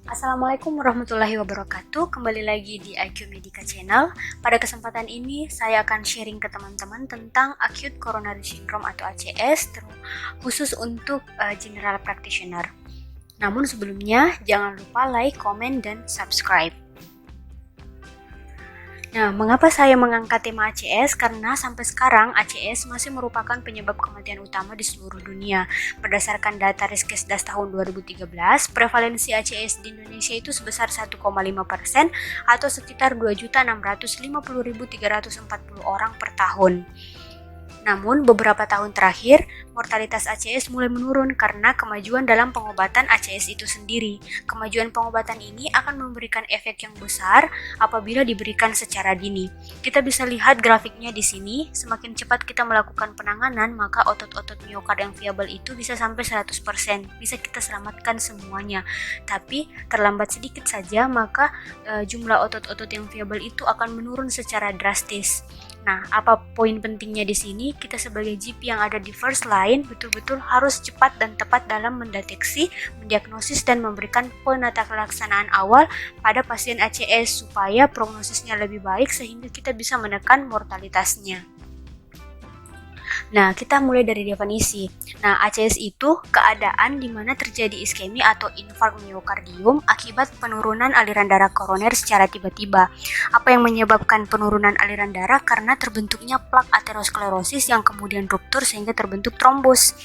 Assalamualaikum warahmatullahi wabarakatuh. Kembali lagi di IQ Medica Channel. Pada kesempatan ini saya akan sharing ke teman-teman tentang Acute Coronary Syndrome atau ACS, khusus untuk General Practitioner. Namun sebelumnya jangan lupa like, komen, dan subscribe. Nah, mengapa saya mengangkat tema ACS? Karena sampai sekarang ACS masih merupakan penyebab kematian utama di seluruh dunia. Berdasarkan data Riskesdas tahun 2013, prevalensi ACS di Indonesia itu sebesar 1,5% atau sekitar 2.650.340 orang per tahun. Namun, beberapa tahun terakhir, mortalitas ACS mulai menurun karena kemajuan dalam pengobatan ACS itu sendiri. Kemajuan pengobatan ini akan memberikan efek yang besar apabila diberikan secara dini. Kita bisa lihat grafiknya di sini, semakin cepat kita melakukan penanganan, maka otot-otot miokard yang viabel itu bisa sampai 100%, bisa kita selamatkan semuanya. Tapi, terlambat sedikit saja, maka jumlah otot-otot yang viabel itu akan menurun secara drastis. Nah, apa poin pentingnya di sini? Kita sebagai GP yang ada di first line betul-betul harus cepat dan tepat dalam mendeteksi, mendiagnosis, dan memberikan penata pelaksanaan awal pada pasien ACS supaya prognosisnya lebih baik sehingga kita bisa menekan mortalitasnya. Nah, kita mulai dari definisi. Nah, ACS itu keadaan di mana terjadi iskemi atau infark miokardium akibat penurunan aliran darah koroner secara tiba-tiba. Apa yang menyebabkan penurunan aliran darah? Karena terbentuknya plak aterosklerosis yang kemudian ruptur sehingga terbentuk trombus.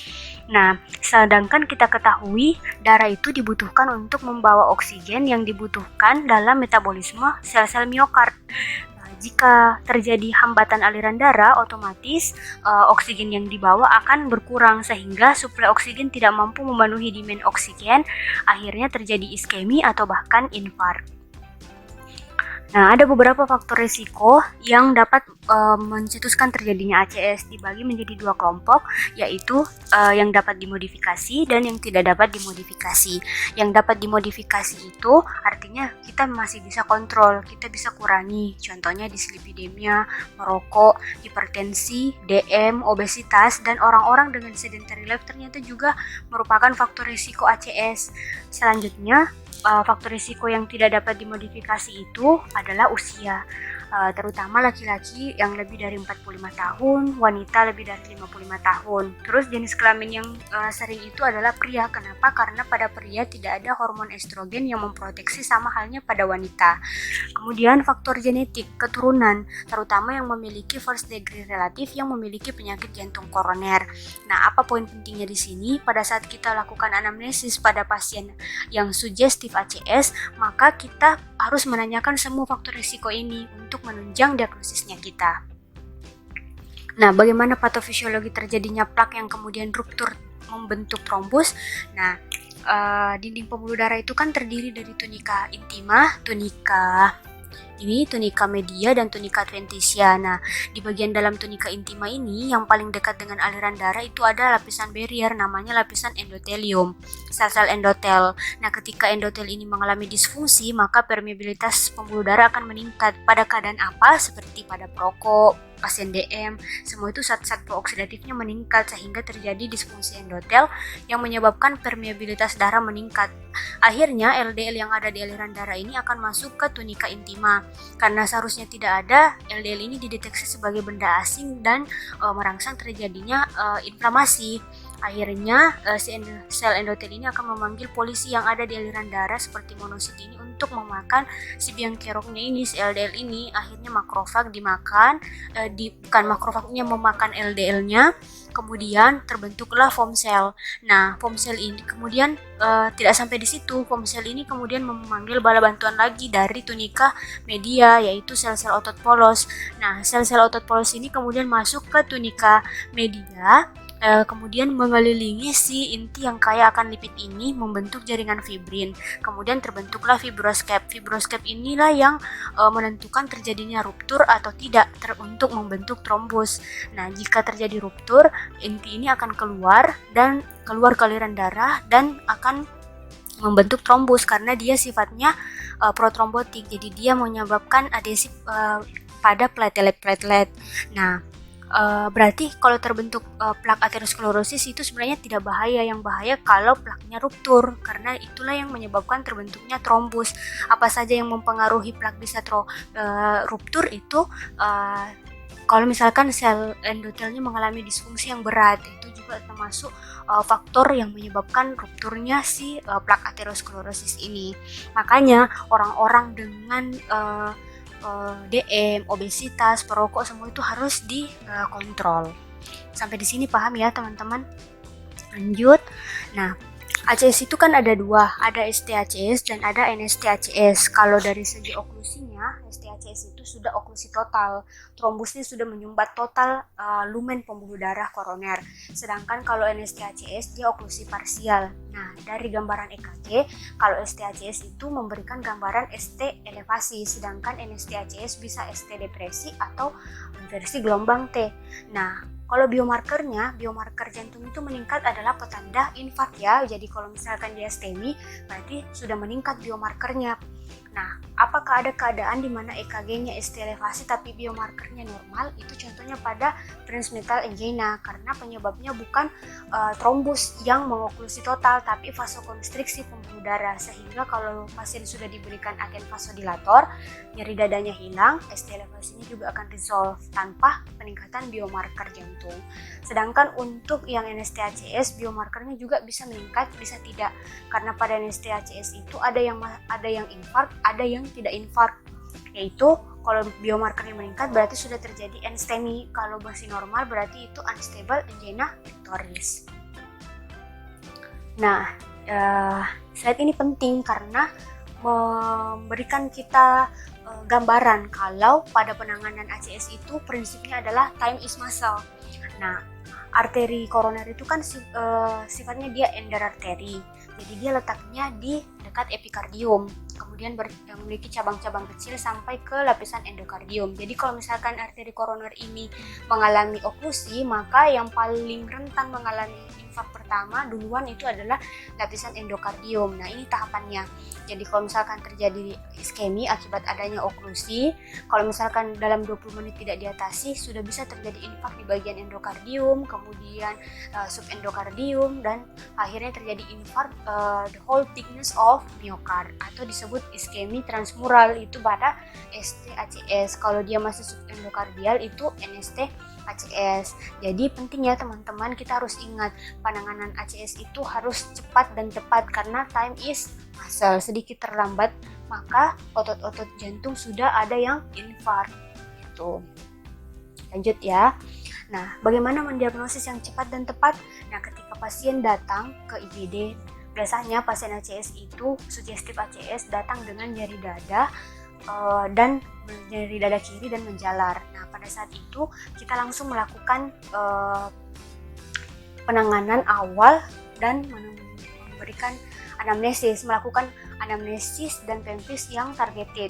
Nah, sedangkan kita ketahui darah itu dibutuhkan untuk membawa oksigen yang dibutuhkan dalam metabolisme sel-sel miokard. Jika terjadi hambatan aliran darah, otomatis oksigen yang dibawa akan berkurang sehingga suplai oksigen tidak mampu memenuhi demand oksigen, akhirnya terjadi iskemi atau bahkan infark. Nah, ada beberapa faktor risiko yang dapat mencetuskan terjadinya ACS, dibagi menjadi dua kelompok, yaitu yang dapat dimodifikasi dan yang tidak dapat dimodifikasi. Yang dapat dimodifikasi itu artinya kita masih bisa kontrol, kita bisa kurangi, contohnya dislipidemia, merokok, hipertensi, DM, obesitas, dan orang-orang dengan sedentary life ternyata juga merupakan faktor risiko ACS. Selanjutnya, faktor risiko yang tidak dapat dimodifikasi itu adalah usia, terutama laki-laki yang lebih dari 45 tahun, wanita lebih dari 55 tahun. Terus jenis kelamin yang sering itu adalah pria. Kenapa? Karena pada pria tidak ada hormon estrogen yang memproteksi sama halnya pada wanita. Kemudian faktor genetik, keturunan, terutama yang memiliki first degree relatif yang memiliki penyakit jantung koroner. Nah, apa poin pentingnya di sini? Pada saat kita lakukan anamnesis pada pasien yang sugestif ACS, maka kita harus menanyakan semua faktor risiko ini untuk menunjang diagnosisnya kita. Nah, bagaimana patofisiologi terjadinya plak yang kemudian ruptur membentuk trombus? Nah, dinding pembuluh darah itu kan terdiri dari tunika intima, tunika media, dan tunika adventitia. Nah, di bagian dalam tunika intima ini yang paling dekat dengan aliran darah itu ada lapisan barrier, namanya lapisan endotelium, sel-sel endotel. Nah, ketika endotel ini mengalami disfungsi, maka permeabilitas pembuluh darah akan meningkat. Pada keadaan apa? Seperti pada perokok, pasien DM, semua itu zat-zat prooksidatifnya meningkat sehingga terjadi disfungsi endotel yang menyebabkan permeabilitas darah meningkat. Akhirnya LDL yang ada di aliran darah ini akan masuk ke tunika intima. Karena seharusnya tidak ada, LDL ini dideteksi sebagai benda asing dan merangsang terjadinya inflamasi. Akhirnya sel endotel ini akan memanggil polisi yang ada di aliran darah seperti monosit ini untuk memakan si biang keroknya ini, si LDL ini. Akhirnya makrofag dimakan, bukan makrofagnya memakan LDL-nya, kemudian terbentuklah foam cell. Nah, foam cell ini kemudian tidak sampai di situ, foam cell ini kemudian memanggil bala bantuan lagi dari tunika media, yaitu sel-sel otot polos. Nah, sel-sel otot polos ini kemudian masuk ke tunika media, kemudian mengelilingi si inti yang kaya akan lipid ini, membentuk jaringan fibrin. Kemudian terbentuklah fibroskep. Fibroskep inilah yang menentukan terjadinya ruptur atau tidak untuk membentuk trombus. Nah, jika terjadi ruptur, inti ini akan keluar ke aliran darah dan akan membentuk trombus karena dia sifatnya protrombotik. Jadi dia menyebabkan adesif pada platelet. Nah, Berarti kalau terbentuk plak aterosklerosis itu sebenarnya tidak bahaya. Yang bahaya kalau plaknya ruptur, karena itulah yang menyebabkan terbentuknya trombus. Apa saja yang mempengaruhi plak bisa ruptur itu kalau misalkan sel endotelnya mengalami disfungsi yang berat, itu juga termasuk faktor yang menyebabkan rupturnya si plak aterosklerosis ini. Makanya orang-orang dengan DM, obesitas, perokok, semua itu harus dikontrol. Sampai di sini paham ya teman-teman? Lanjut. Nah, ACS itu kan ada dua, ada ST-ACS dan ada NST-ACS. Kalau dari segi oklusinya, ST-ACS itu sudah oklusi total, trombusnya sudah menyumbat total lumen pembuluh darah koroner. Sedangkan kalau NST-ACS dia oklusi parsial. Nah, dari gambaran EKG, kalau ST-ACS itu memberikan gambaran ST elevasi, sedangkan NST-ACS bisa ST depresi atau versi gelombang T. Nah, kalau biomarker jantung itu meningkat adalah petanda infark ya. Jadi kalau misalkan dia STEMI, berarti sudah meningkat biomarkernya. Nah, apakah ada keadaan di mana EKG-nya ST elevasi tapi biomarkernya normal? Itu contohnya pada transmittal angina, karena penyebabnya bukan trombus yang mengoklusi total, tapi vasokonstriksi pembuluh darah. Sehingga kalau pasien sudah diberikan agen vasodilator, nyeri dadanya hilang, ST elevasinya juga akan resolve tanpa peningkatan biomarker jantung. Sedangkan untuk yang NST-ACS, biomarkernya juga bisa meningkat, bisa tidak. Karena pada NST-ACS itu ada yang infark, ada yang tidak infark. Yaitu kalau biomarkernya meningkat berarti sudah terjadi NSTEMI. Kalau masih normal berarti itu unstable angina pectoris. Nah, slide ini penting karena memberikan kita gambaran kalau pada penanganan ACS itu prinsipnya adalah time is muscle. Nah, arteri koroner itu kan sifatnya dia endararteri, jadi dia letaknya di dekat epikardium, kemudian memiliki cabang-cabang kecil sampai ke lapisan endokardium. Jadi kalau misalkan arteri koroner ini mengalami oklusi, maka yang paling rentan mengalami infark pertama duluan itu adalah lapisan endokardium. Nah, ini tahapannya. Jadi kalau misalkan terjadi iskemi akibat adanya oklusi, kalau misalkan dalam 20 menit tidak diatasi, sudah bisa terjadi infark di bagian endokardium, kemudian subendokardium, dan akhirnya terjadi infark the whole thickness of myocard, atau disebut iskemi transmural, itu pada ST-ACS. Kalau dia masih subendokardial itu NST-ACS. Jadi penting ya teman-teman, kita harus ingat penanganan ACS itu harus cepat dan tepat karena time is muscle. Sedikit terlambat maka otot-otot jantung sudah ada yang infark. Gitu. Lanjut ya. Nah, bagaimana mendiagnosis yang cepat dan tepat? Nah, ketika pasien datang ke IGD, biasanya pasien ACS itu sugestif ACS datang dengan nyeri dada dan nyeri dada kiri dan menjalar. Nah, pada saat itu kita langsung melakukan penanganan awal dan memberikan melakukan anamnesis dan pempis yang targeted.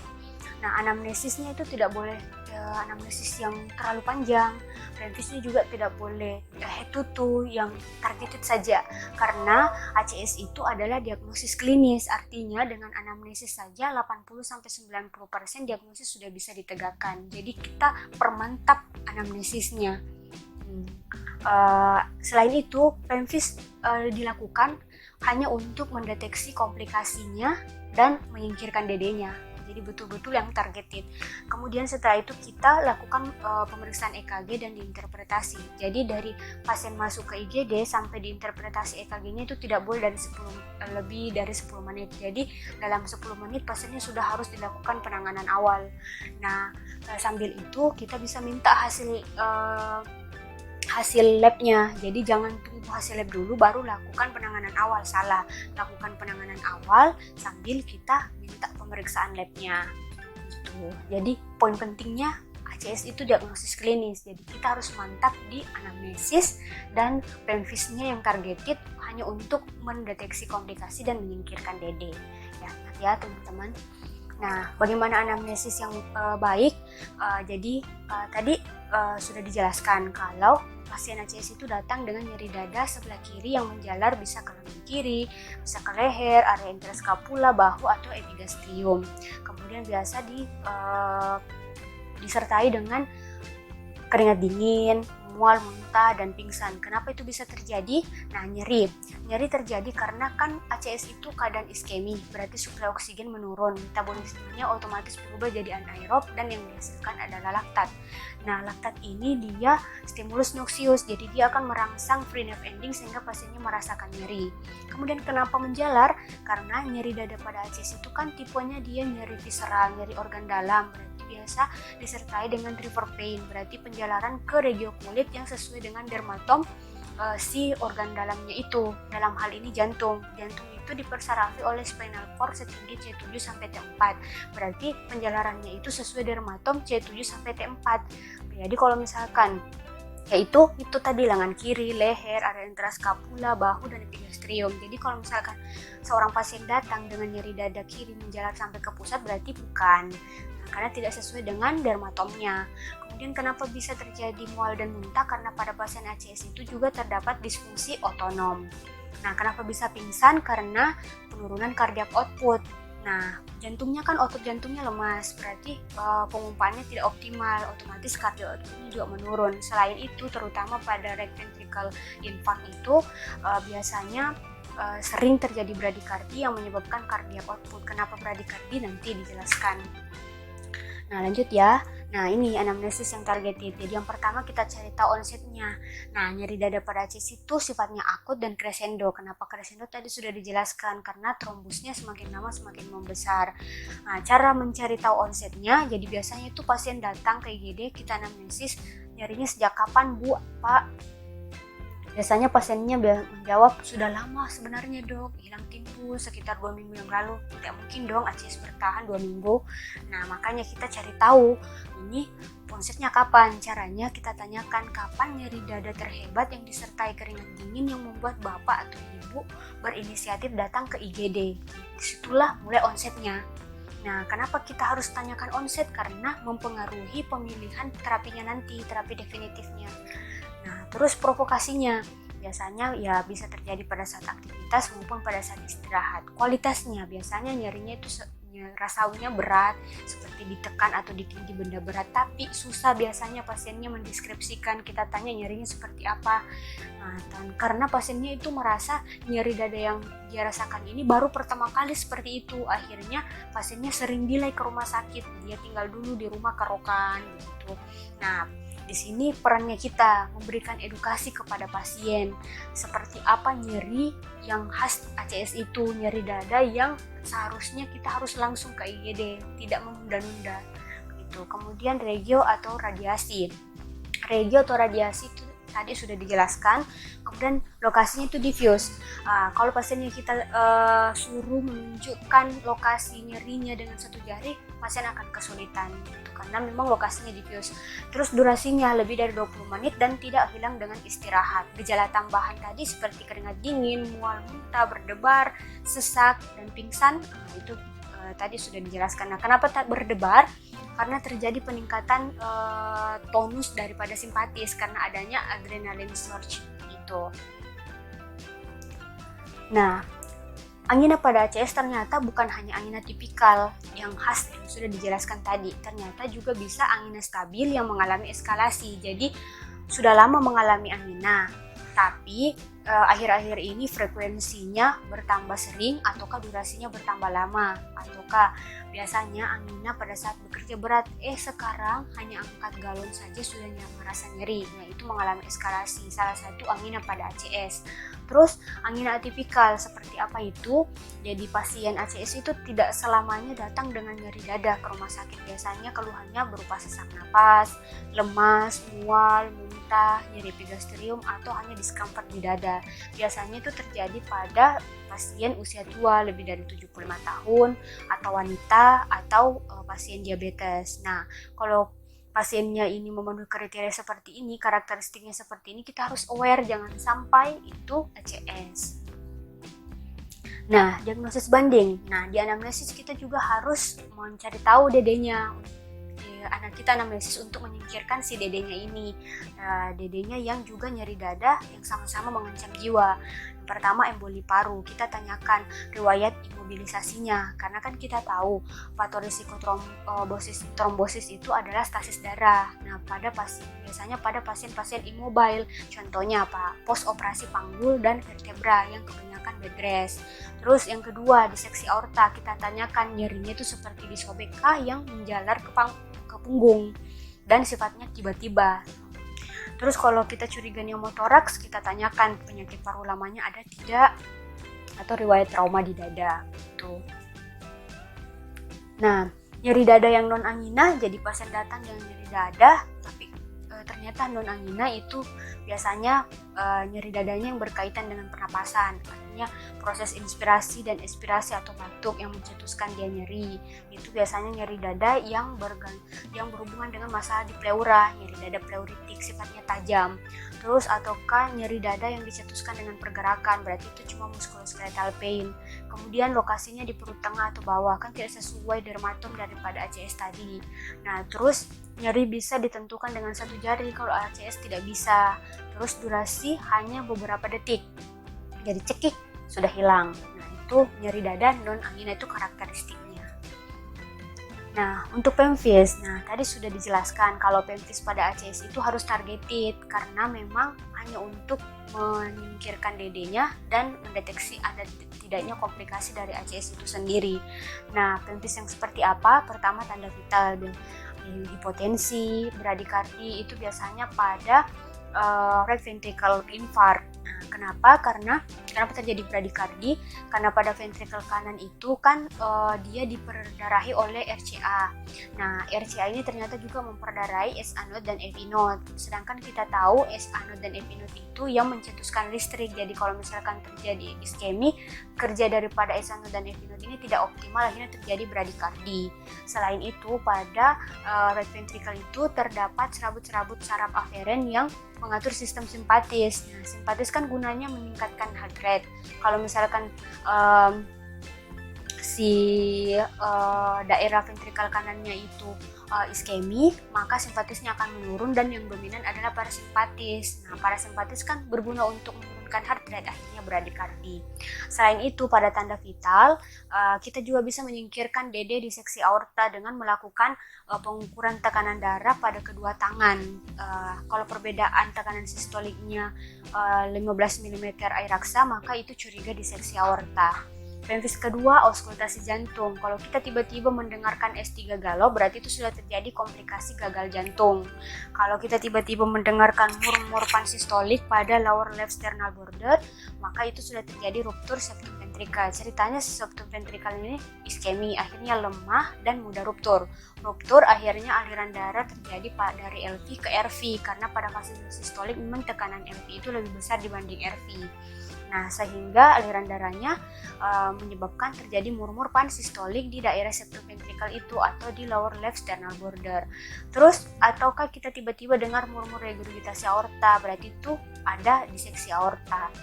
Nah, anamnesisnya itu tidak boleh anamnesis yang terlalu panjang, pempisnya juga tidak boleh head to toe yang targeted saja, karena ACS itu adalah diagnosis klinis, artinya dengan anamnesis saja 80-90% diagnosis sudah bisa ditegakkan. Jadi kita permantap anamnesisnya. Selain itu, pempis dilakukan hanya untuk mendeteksi komplikasinya dan menyingkirkan DD-nya. Jadi betul-betul yang targeted. Kemudian setelah itu kita lakukan pemeriksaan EKG dan diinterpretasi. Jadi dari pasien masuk ke IGD sampai diinterpretasi EKG-nya itu tidak boleh lebih dari 10 menit. Jadi dalam 10 menit pasiennya sudah harus dilakukan penanganan awal. Nah, sambil itu kita bisa minta hasil labnya. Jadi jangan tunggu hasil lab dulu baru lakukan penanganan awal. Salah, lakukan penanganan awal sambil kita minta pemeriksaan labnya. Gitu. Jadi poin pentingnya ACS itu diagnosis klinis. Jadi kita harus mantap di anamnesis dan pemfisnya yang targeted hanya untuk mendeteksi komplikasi dan menyingkirkan DD. Ya teman-teman. Nah, bagaimana anamnesis yang baik? Jadi tadi sudah dijelaskan kalau pasien ACS itu datang dengan nyeri dada sebelah kiri yang menjalar bisa ke lengan kiri, bisa ke leher, area interskapula, bahu, atau epigastrium. Kemudian biasa disertai dengan keringat dingin, mual, muntah, dan pingsan. Kenapa itu bisa terjadi? Nah, nyeri terjadi karena kan ACS itu keadaan iskemi, berarti suplai oksigen menurun, metabolismenya otomatis berubah jadi anaerob dan yang dihasilkan adalah laktat. Nah, laktat ini dia stimulus noxious, jadi dia akan merangsang free nerve ending sehingga pasiennya merasakan nyeri. Kemudian kenapa menjalar? Karena nyeri dada pada ACS itu kan tipenya dia nyeri visceral, nyeri organ dalam, berarti biasa disertai dengan trigger pain, berarti penjalaran ke regio kulit yang sesuai dengan dermatom si organ dalamnya itu. Dalam hal ini jantung itu dipersarafi oleh spinal cord setinggi C7 sampai T4, berarti penjalarannya itu sesuai dermatom C7 sampai T4. Jadi kalau misalkan yaitu itu tadi lengan kiri, leher, area intraskapula, bahu, dan epigastrium. Jadi kalau misalkan seorang pasien datang dengan nyeri dada kiri menjalar sampai ke pusat, berarti bukan, karena tidak sesuai dengan dermatomnya. Kemudian kenapa bisa terjadi mual dan muntah? Karena pada pasien ACS itu juga terdapat disfungsi otonom. Nah, kenapa bisa pingsan? Karena penurunan cardiac output. Nah, jantungnya kan otot jantungnya lemas, berarti pengumpaannya tidak optimal, otomatis cardiac outputnya juga menurun. Selain itu, terutama pada right ventricle infarct itu biasanya sering terjadi bradikardi yang menyebabkan cardiac output. Kenapa bradikardi? Nanti dijelaskan. Nah, lanjut ya. Nah, ini anamnesis yang targeted. Jadi yang pertama kita cari tahu onsetnya. Nah, nyeri dada pada ACS itu sifatnya akut dan crescendo. Kenapa crescendo? Tadi sudah dijelaskan, karena trombusnya semakin lama semakin membesar. Nah, cara mencari tahu onsetnya, jadi biasanya itu pasien datang ke IGD, kita anamnesis, nyerinya sejak kapan, Bu, Pak? Biasanya pasiennya menjawab, sudah lama sebenarnya dok, hilang timbul sekitar 2 minggu yang lalu. Tidak mungkin dong ACS bertahan 2 minggu. Nah, makanya kita cari tahu ini onsetnya kapan. Caranya kita tanyakan kapan nyeri dada terhebat yang disertai keringat dingin yang membuat bapak atau ibu berinisiatif datang ke IGD. Disitulah mulai onsetnya. Nah, kenapa kita harus tanyakan onset? Karena mempengaruhi pemilihan terapinya nanti, terapi definitifnya. Nah, terus provokasinya biasanya ya bisa terjadi pada saat aktivitas maupun pada saat istirahat. Kualitasnya biasanya nyerinya itu rasanya berat, seperti ditekan atau ditindih benda berat, tapi susah biasanya pasiennya mendeskripsikan. Kita tanya nyerinya seperti apa. Nah, karena pasiennya itu merasa nyeri dada yang dia rasakan ini baru pertama kali seperti itu, akhirnya pasiennya sering delay ke rumah sakit, dia tinggal dulu di rumah kerokan gitu. Nah, di sini perannya kita memberikan edukasi kepada pasien seperti apa nyeri yang khas ACS itu, nyeri dada yang seharusnya kita harus langsung ke IGD, tidak menunda-nunda gitu. Kemudian regio atau radiasi. Regio atau radiasi itu tadi sudah dijelaskan. Kemudian lokasinya itu diffuse. Kalau pasiennya kita suruh menunjukkan lokasi nyerinya dengan satu jari, pasien akan kesulitan gitu, karena memang lokasinya diffuse. Terus durasinya lebih dari 20 menit dan tidak hilang dengan istirahat. Gejala tambahan tadi seperti keringat dingin, mual, muntah, berdebar, sesak, dan pingsan, itu tadi sudah dijelaskan. Nah, kenapa tak berdebar? Karena terjadi peningkatan tonus daripada simpatis karena adanya adrenaline surge itu. Nah, angina pada ACS ternyata bukan hanya angina tipikal yang khas yang sudah dijelaskan tadi, ternyata juga bisa angina stabil yang mengalami eskalasi. Jadi sudah lama mengalami angina, tapi akhir-akhir ini frekuensinya bertambah sering ataukah durasinya bertambah lama, ataukah biasanya angina pada saat bekerja berat, sekarang hanya angkat galon saja sudah merasa nyeri. Nah, itu mengalami eskalasi, salah satu angina pada ACS. Terus angina atipikal seperti apa itu? Jadi pasien ACS itu tidak selamanya datang dengan nyeri dada ke rumah sakit. Biasanya keluhannya berupa sesak napas, lemas, mual, muntah, nyeri epigastrium, atau hanya discomfort di dada. Biasanya itu terjadi pada pasien usia tua lebih dari 75 tahun atau wanita atau pasien diabetes. Nah, kalau pasiennya ini memenuhi kriteria seperti ini, karakteristiknya seperti ini, kita harus aware jangan sampai itu ACS. Nah, diagnosis banding. Nah, di anamnesis kita juga harus mencari tahu dedenya. Anak kita anamnesis untuk menyingkirkan si dedenya ini, dedenya yang juga nyeri dada yang sama-sama mengancam jiwa. Yang pertama emboli paru, kita tanyakan riwayat imobilisasinya, karena kan kita tahu faktor risiko trombosis itu adalah stasis darah. Nah, biasanya pada pasien-pasien immobile, contohnya apa? Post operasi panggul dan vertebra yang kebanyakan bed rest. Terus yang kedua, diseksi aorta, kita tanyakan nyerinya itu seperti disobek kah yang menjalar ke punggung dan sifatnya tiba-tiba. Terus kalau kita curiga pneumotoraks, kita tanyakan penyakit paru lamanya ada tidak atau riwayat trauma di dada. Gitu. Nah, nyeri dada yang non angina, jadi pasien datang yang nyeri dada, tapi ternyata non angina itu biasanya nyeri dadanya yang berkaitan dengan pernapasan, artinya proses inspirasi dan ekspirasi atau batuk yang mencetuskan dia nyeri. Itu biasanya nyeri dada yang berhubungan dengan masalah di pleura, nyeri dada pleuritik sifatnya tajam. Terus ataukah nyeri dada yang dicetuskan dengan pergerakan, berarti itu cuma musculoskeletal pain. Kemudian lokasinya di perut tengah atau bawah, kan tidak sesuai dermatom daripada ACS tadi. Nah, terus nyeri bisa ditentukan dengan satu jari, kalau ACS tidak bisa. Terus durasi hanya beberapa detik, jadi cekik sudah hilang. Nah, itu nyeri dada non angina, itu karakteristiknya. Nah, untuk pemvis, tadi sudah dijelaskan kalau pemvis pada ACS itu harus targeted, karena memang hanya untuk menyingkirkan DD-nya dan mendeteksi ada tidaknya komplikasi dari ACS itu sendiri. Nah, pemvis yang seperti apa? Pertama, tanda vital, hipotensi, bradikardi itu biasanya pada right ventricle infarct. Nah, kenapa terjadi bradikardi? Karena pada ventricle kanan itu kan dia diperdarahi oleh RCA. Nah, RCA ini ternyata juga memperdarahi SA node dan FI node. Sedangkan kita tahu SA node dan FI node itu yang mencetuskan listrik. Jadi kalau misalkan terjadi iskemi, kerja daripada SA node dan FI node ini tidak optimal, akhirnya terjadi bradikardi. Selain itu, pada right ventricle itu terdapat serabut-serabut saraf aferen yang mengatur sistem simpatis. Nah, simpatis kan gunanya meningkatkan heart rate. Kalau misalkan daerah ventrikal kanannya itu iskemi, maka simpatisnya akan menurun dan yang dominan adalah parasimpatis. Nah, parasimpatis kan berguna untuk menurunkan heart rate, akhirnya bradikardi. Selain itu, pada tanda vital, kita juga bisa menyingkirkan DD diseksi aorta dengan melakukan pengukuran tekanan darah pada kedua tangan. Kalau perbedaan tekanan sistoliknya 15 mm air raksa, maka itu curiga diseksi aorta. Pemvis kedua, auskultasi jantung. Kalau kita tiba-tiba mendengarkan S3 galau, berarti itu sudah terjadi komplikasi gagal jantung. Kalau kita tiba-tiba mendengarkan murmur pansistolik pada lower left sternal border, maka itu sudah terjadi ruptur septum ventricle. Ceritanya septum ventricle ini iskemi, akhirnya lemah dan mudah ruptur. Ruptur akhirnya aliran darah terjadi dari LV ke RV, karena pada fase sistolik memang tekanan LV itu lebih besar dibanding RV. Nah, sehingga aliran darahnya menyebabkan terjadi murmur pansistolik di daerah septum ventricle itu atau di lower left sternal border. Terus, ataukah kita tiba-tiba dengar murmur regurgitasi aorta, berarti itu ada diseksi aorta.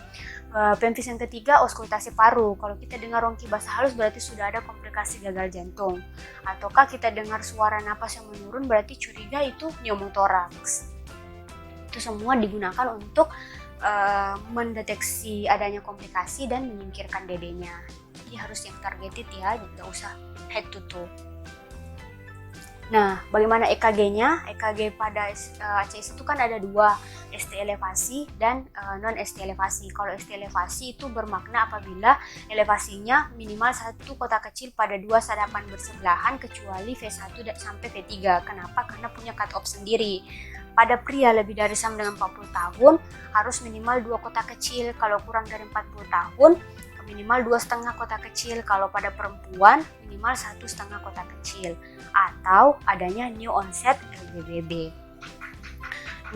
Pemvis yang ketiga, auskultasi paru. Kalau kita dengar rongki basah halus, berarti sudah ada komplikasi gagal jantung. Ataukah kita dengar suara napas yang menurun, berarti curiga itu pneumotoraks. Itu semua digunakan untuk mendeteksi adanya komplikasi dan menyingkirkan DD-nya. Jadi harus yang targeted ya, tidak usah head to toe. Nah, bagaimana EKG-nya? EKG pada ACS itu kan ada dua, ST elevasi dan non-ST elevasi. Kalau ST elevasi itu bermakna apabila elevasinya minimal satu kotak kecil pada dua sadapan bersebelahan kecuali V1 sampai V3. Kenapa? Karena punya cut off sendiri. Pada pria lebih dari sama dengan 40 tahun harus minimal 2 kotak kecil. Kalau kurang dari 40 tahun minimal 2,5 kotak kecil. Kalau pada perempuan minimal 1,5 kotak kecil. Atau adanya new onset LGBB.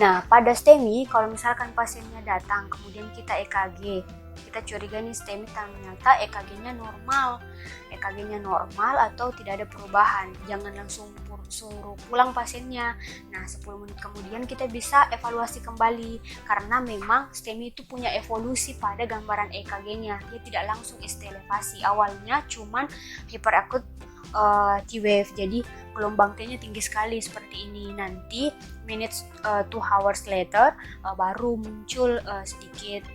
Nah, pada STEMI kalau misalkan pasiennya datang kemudian kita EKG, kita curiga nih STEMI, ternyata EKG-nya normal. EKG-nya normal atau tidak ada perubahan. Jangan langsung suruh pulang pasiennya. Nah, 10 menit kemudian kita bisa evaluasi kembali karena memang STEMI itu punya evolusi pada gambaran EKG-nya. Dia tidak langsung ST elevasi. Awalnya cuman hyperakut T-wave. Jadi gelombang T-nya tinggi sekali seperti ini. Nanti minutes 2 hours later baru muncul sedikit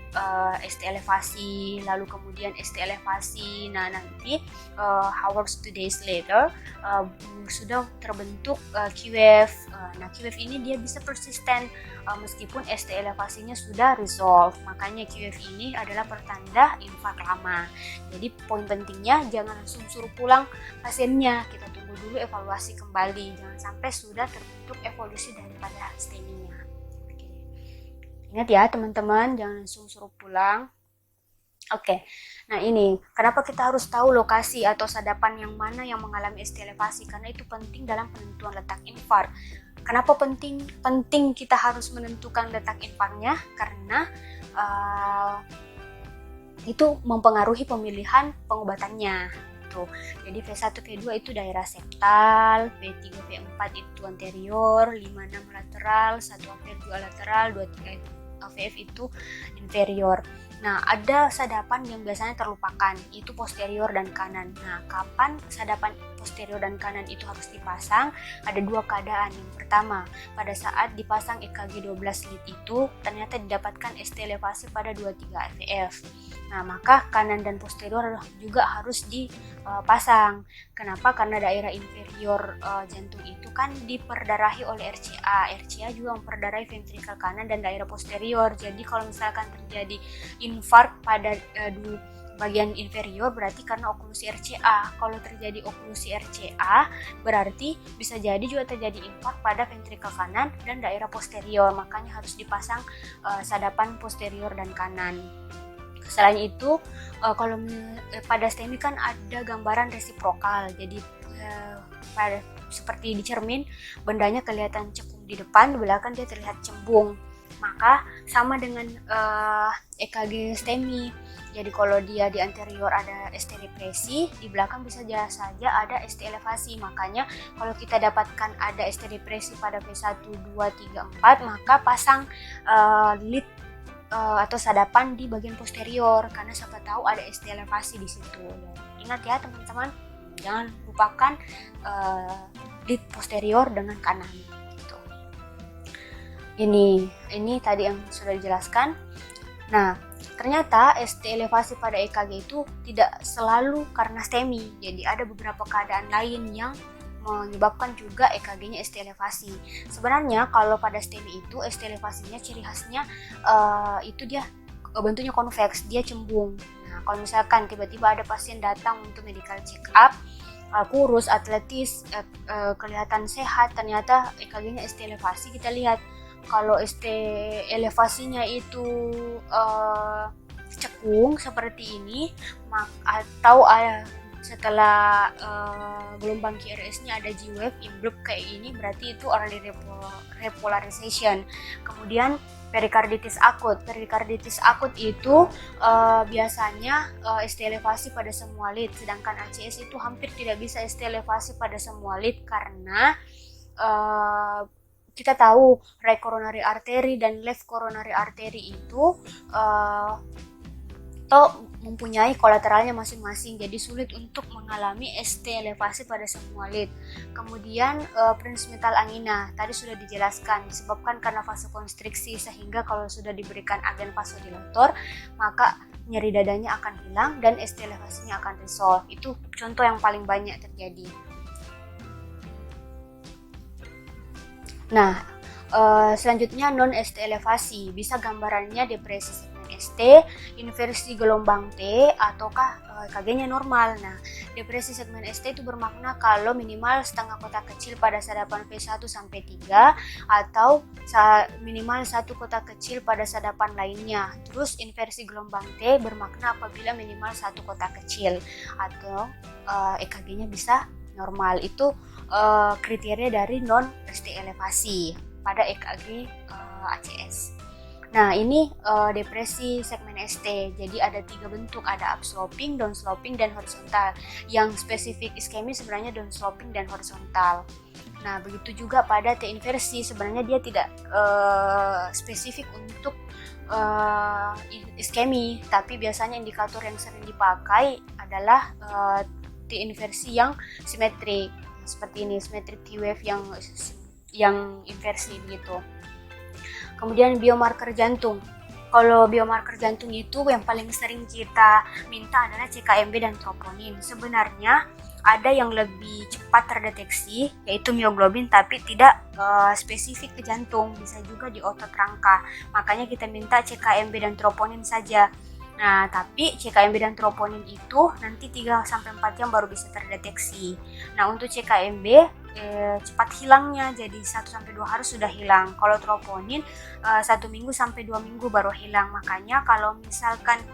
ST elevasi, lalu kemudian ST elevasi. Nah, nanti hours 2 days later sudah terbentuk QF. Nah, QF ini dia bisa persisten meskipun ST elevasinya sudah resolve. Makanya QF ini adalah pertanda infark lama. Jadi poin pentingnya jangan langsung suruh pulang pasiennya, kita tunggu dulu evaluasi kembali, jangan sampai sudah terbentuk evolusi daripada STEMI-nya. Oke. Ingat ya teman-teman, jangan langsung suruh pulang. Oke, nah ini kenapa kita harus tahu lokasi atau sadapan yang mana yang mengalami ST elevasi, karena itu penting dalam penentuan letak infark. Kenapa penting kita harus menentukan letak infarknya? Karena itu mempengaruhi pemilihan pengobatannya. Tuh. Jadi V1, V2 itu daerah septal, V3, V4 itu anterior, 56 lateral, 1 AVF, 2 lateral, 23 AVF itu inferior. Nah, ada sadapan yang biasanya terlupakan, itu posterior dan kanan. Nah, kapan sadapan posterior dan kanan itu harus dipasang? Ada dua keadaan. Yang pertama, pada saat dipasang EKG 12 lead itu, ternyata didapatkan ST elevasi pada 23 AVF. Nah, maka kanan dan posterior juga harus dipasang. Kenapa? Karena daerah inferior jantung itu kan diperdarahi oleh RCA. RCA juga memperdarahi ventrikel kanan dan daerah posterior. Jadi kalau misalkan terjadi infark pada bagian inferior berarti karena oklusi RCA. Kalau terjadi oklusi RCA berarti bisa jadi juga terjadi infark pada ventrikel kanan dan daerah posterior. Makanya harus dipasang sadapan posterior dan kanan. Selain itu, kalau pada STEMI kan ada gambaran resiprokal. Jadi seperti di cermin, bendanya kelihatan cekung di depan, di belakang dia terlihat cembung. Maka sama dengan EKG STEMI. Jadi kalau dia di anterior ada ST depresi, di belakang bisa saja ada ST elevasi. Makanya kalau kita dapatkan ada ST depresi pada V1, 2, 3, 4, maka pasang lead atau sadapan di bagian posterior, karena siapa tahu ada ST elevasi di situ. Ingat ya teman-teman, jangan lupakan lead posterior dengan kanan. Gitu. Ini tadi yang sudah dijelaskan. Nah, ternyata ST elevasi pada EKG itu tidak selalu karena STEMI. Jadi ada beberapa keadaan lain yang menyebabkan juga EKG-nya ST elevasi. Sebenarnya kalau pada STEMI itu ST elevasinya ciri khasnya itu dia bentuknya konveks, dia cembung. Nah, kalau misalkan tiba-tiba ada pasien datang untuk medical check up, kurus, atletis, kelihatan sehat, ternyata EKG-nya ST elevasi, kita lihat kalau ST elevasinya itu cekung seperti ini, atau setelah gelombang QRS-nya ada G-wave in-bloop kayak ini, berarti itu early repolarization. Kemudian perikarditis akut. Perikarditis akut itu biasanya ST elevasi pada semua lead, sedangkan ACS itu hampir tidak bisa ST elevasi pada semua lead karena kita tahu right coronary artery dan left coronary artery itu mempunyai kolateralnya masing-masing, jadi sulit untuk mengalami ST elevasi pada semua lead. Kemudian transmittal angina tadi sudah dijelaskan, disebabkan karena vasokonstriksi, sehingga kalau sudah diberikan agen vasodilator maka nyeri dadanya akan hilang dan ST elevasinya akan resolve. Itu contoh yang paling banyak terjadi. Nah, selanjutnya non ST elevasi, bisa gambarannya depresi segmen ST, inversi gelombang T, ataukah EKG-nya normal. Nah, depresi segmen ST itu bermakna kalau minimal setengah kotak kecil pada sadapan V1 sampai 3 atau minimal satu kotak kecil pada sadapan lainnya. Terus inversi gelombang T bermakna apabila minimal satu kotak kecil atau EKG-nya bisa normal. Itu kriteria dari non ST elevasi pada EKG ACS. Nah, ini depresi segmen ST. Jadi ada 3 bentuk, ada upsloping, downsloping, dan horizontal. Yang spesifik iskemi sebenarnya downsloping dan horizontal. Nah, begitu juga pada T inversi, sebenarnya dia tidak spesifik untuk iskemi, tapi biasanya indikator yang sering dipakai adalah T inversi yang simetrik. seperti ini, symmetric T-wave yang inversi begitu. Kemudian biomarker jantung. Kalau biomarker jantung itu yang paling sering kita minta adalah CKMB dan troponin. Sebenarnya ada yang lebih cepat terdeteksi, yaitu mioglobin, tapi tidak spesifik ke jantung, bisa juga di otot rangka. Makanya kita minta CKMB dan troponin saja. Nah, tapi CKMB dan troponin itu nanti 3-4 jam baru bisa terdeteksi. Nah, untuk CKMB cepat hilangnya, jadi 1-2 hari sudah hilang. Kalau troponin 1 minggu sampai 2 minggu baru hilang. Makanya kalau misalkan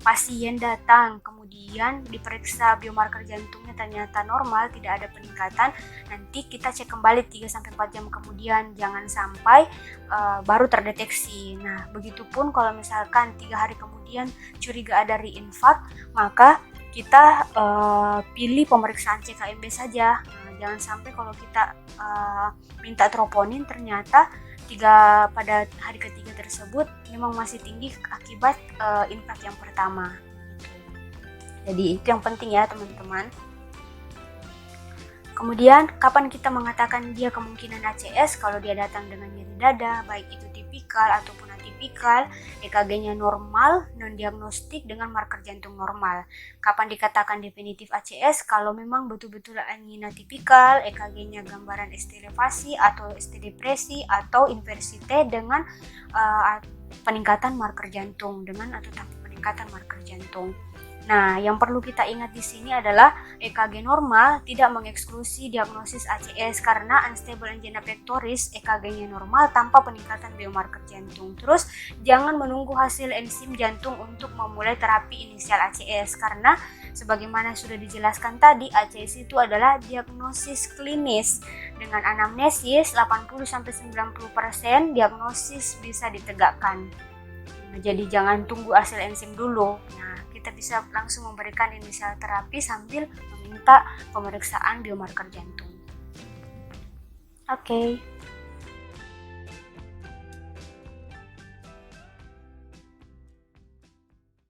pasien datang kemudian diperiksa biomarker jantungnya ternyata normal, tidak ada peningkatan, nanti kita cek kembali 3-4 jam kemudian, jangan sampai baru terdeteksi. Nah, begitupun kalau misalkan 3 hari kemudian curiga ada reinfark, maka kita pilih pemeriksaan CKMB saja. Nah, jangan sampai kalau kita minta troponin ternyata pada hari ketiga tersebut memang masih tinggi akibat infark yang pertama. Jadi itu yang penting ya teman-teman. Kemudian kapan kita mengatakan dia kemungkinan ACS? Kalau dia datang dengan nyeri dada, baik itu tipikal ataupun atipikal, EKG-nya normal, non-diagnostik dengan marker jantung normal. Kapan dikatakan definitif ACS? Kalau memang betul-betul angina tipikal, EKG-nya gambaran ST elevasi atau ST depresi atau inversi T dengan peningkatan marker jantung, dengan atau tanpa peningkatan marker jantung. Nah, yang perlu kita ingat di sini adalah EKG normal tidak mengeksklusi diagnosis ACS karena unstable angina pectoris EKG-nya normal tanpa peningkatan biomarker jantung. Terus jangan menunggu hasil enzim jantung untuk memulai terapi inisial ACS karena sebagaimana sudah dijelaskan tadi, ACS itu adalah diagnosis klinis dengan anamnesis 80-90% diagnosis bisa ditegakkan. Nah, jadi jangan tunggu hasil enzim dulu. Nah, kita bisa langsung memberikan inisial terapi sambil meminta pemeriksaan biomarker jantung. Oke.